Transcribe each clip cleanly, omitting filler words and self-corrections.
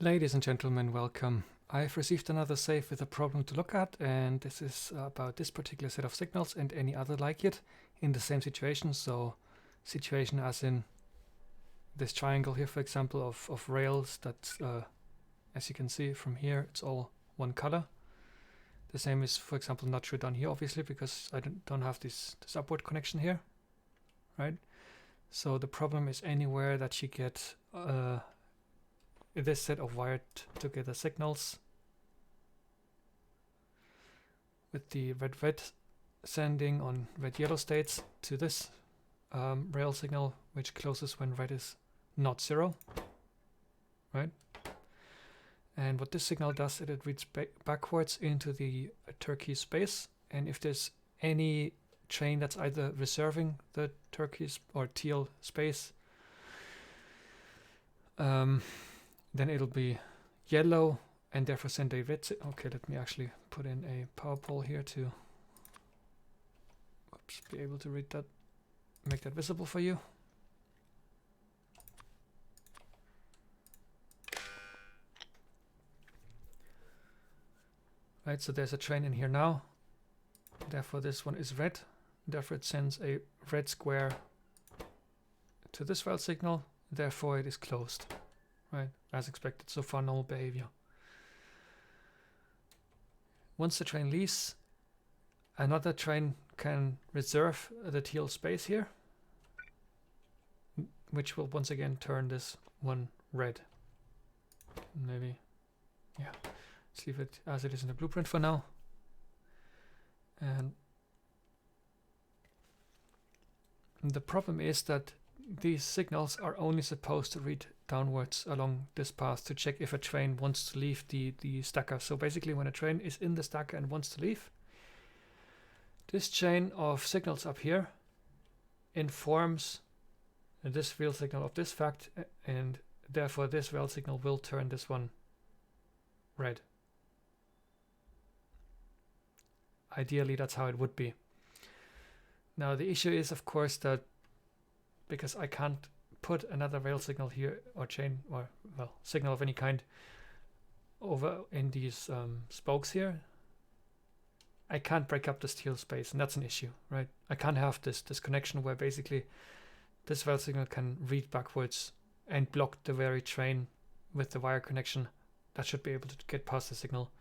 Ladies and gentlemen, welcome. I've received another save with a problem to look at, and this is about this particular set of signals and any other like it in the same situation. So situation as in this triangle here, for example, of rails that, as you can see from here, it's all one color. The same is, for example, not true down here, obviously, because I don't have this upward connection here, right? So the problem is anywhere that you get this set of wired together signals with the red sending on red yellow states to this rail signal, which closes when red is not 0, right? And what this signal does, it reads backwards into the turquoise space, and if there's any train that's either reserving the turquoise or teal space, then it'll be yellow and therefore send a red. Okay, let me actually put in a power pole here to be able to read that, make that visible for you. Right, so there's a train in here now. Therefore this one is red. Therefore it sends a red square to this rail signal. Therefore it is closed. Right, as expected, so far normal behavior. Once the train leaves, another train can reserve the teal space here, which will once again turn this one red. Maybe, yeah, let's leave it as it is in the blueprint for now. And the problem is that these signals are only supposed to read downwards along this path to check if a train wants to leave the stacker. So basically when a train is in the stacker and wants to leave, this chain of signals up here informs this rail signal of this fact, and therefore this rail signal will turn this one red. Ideally that's how it would be. Now the issue is, of course, that because I can't put another rail signal here, or chain, or well, signal of any kind over in these spokes here, I can't break up this teal space, and that's an issue, right? I can't have this connection where basically this rail signal can read backwards and block the very train with the wire connection that should be able to get past the signal.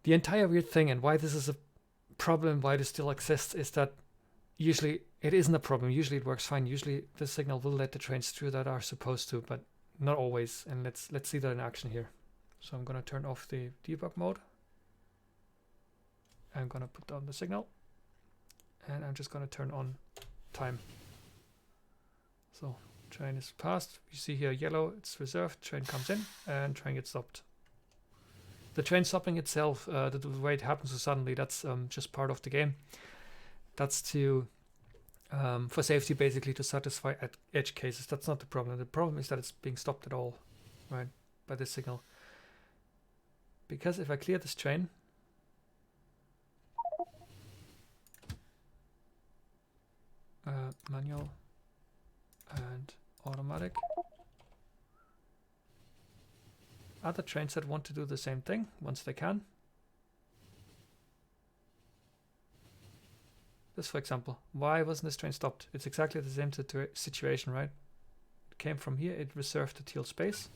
The entire weird thing, and why this is a problem, why this still exists, is that usually it isn't a problem. Usually it works fine. Usually the signal will let the trains through that are supposed to, but not always. And let's see that in action here. So I'm going to turn off the debug mode. I'm going to put down the signal, and I'm just going to turn on time. So train is passed. You see here yellow, it's reserved. Train comes in and train gets stopped. The train stopping itself, the way it happens so suddenly, that's just part of the game. That's to for safety, basically, to satisfy edge cases. That's not the problem. The problem is that it's being stopped at all, right, by this signal. Because if I clear this train, manual and automatic, other trains that want to do the same thing once they can. This, for example, why wasn't this train stopped? It's exactly the same situation, right? It came from here, it reserved the teal space,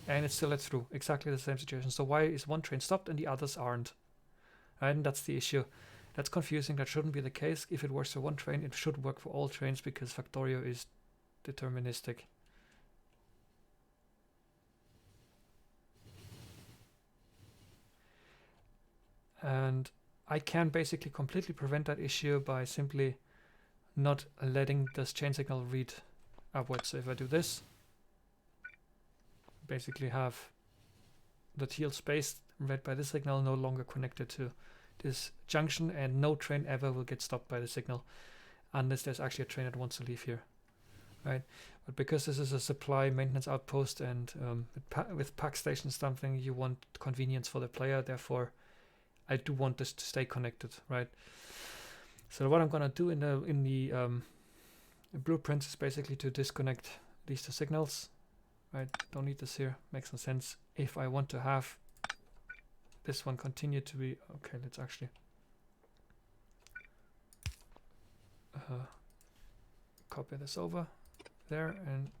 and it still let through. Exactly the same situation. So why is one train stopped and the others aren't? Right, and that's the issue. That's confusing. That shouldn't be the case. If it works for one train, it should work for all trains, because Factorio is deterministic. And I can basically completely prevent that issue by simply not letting this chain signal read upwards. So if I do this, basically have the teal space read by the signal no longer connected to this junction, and no train ever will get stopped by the signal unless there's actually a train that wants to leave here, right? But because this is a supply maintenance outpost, and with pack stations something, you want convenience for the player, therefore I do want this to stay connected, right? So what I'm gonna do in the blueprint is basically to disconnect these two signals, right? Don't need this here. Makes no sense. If I want to have this one continue to be... Okay, let's actually... copy this over there, and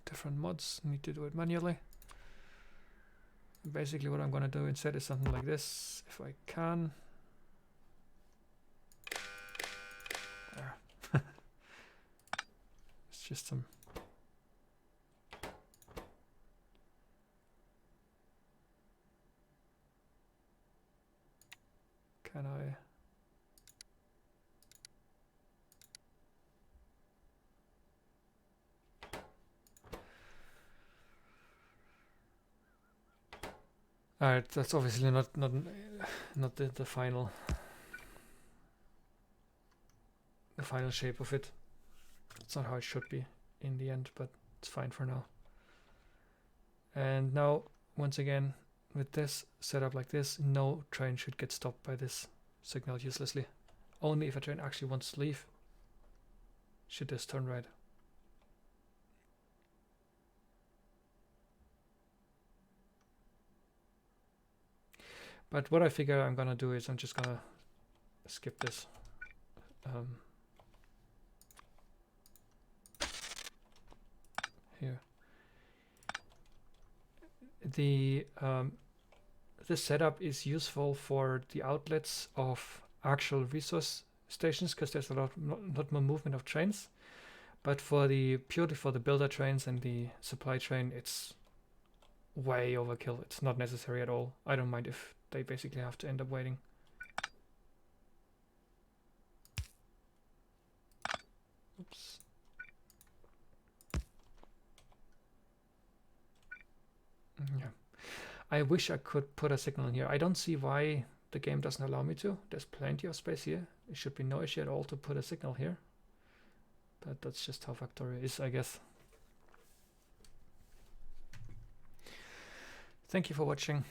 different mods need to do it manually. Basically what I'm gonna do instead is something like this, if I can. There. It's just some... Can I... Alright, that's obviously not the final shape of it. It's not how it should be in the end, but it's fine for now. And now, once again, with this setup like this, no train should get stopped by this signal uselessly. Only if a train actually wants to leave should this turn right. But what I figure I'm gonna do is I'm just gonna skip this. Here. This setup is useful for the outlets of actual resource stations because there's a lot more movement of trains. But for purely for the builder trains and the supply train, it's way overkill. It's not necessary at all. I don't mind if they basically have to end up waiting. Oops. Yeah. I wish I could put a signal in here. I don't see why the game doesn't allow me to. There's plenty of space here. It should be no issue at all to put a signal here. But that's just how Factorio is, I guess. Thank you for watching.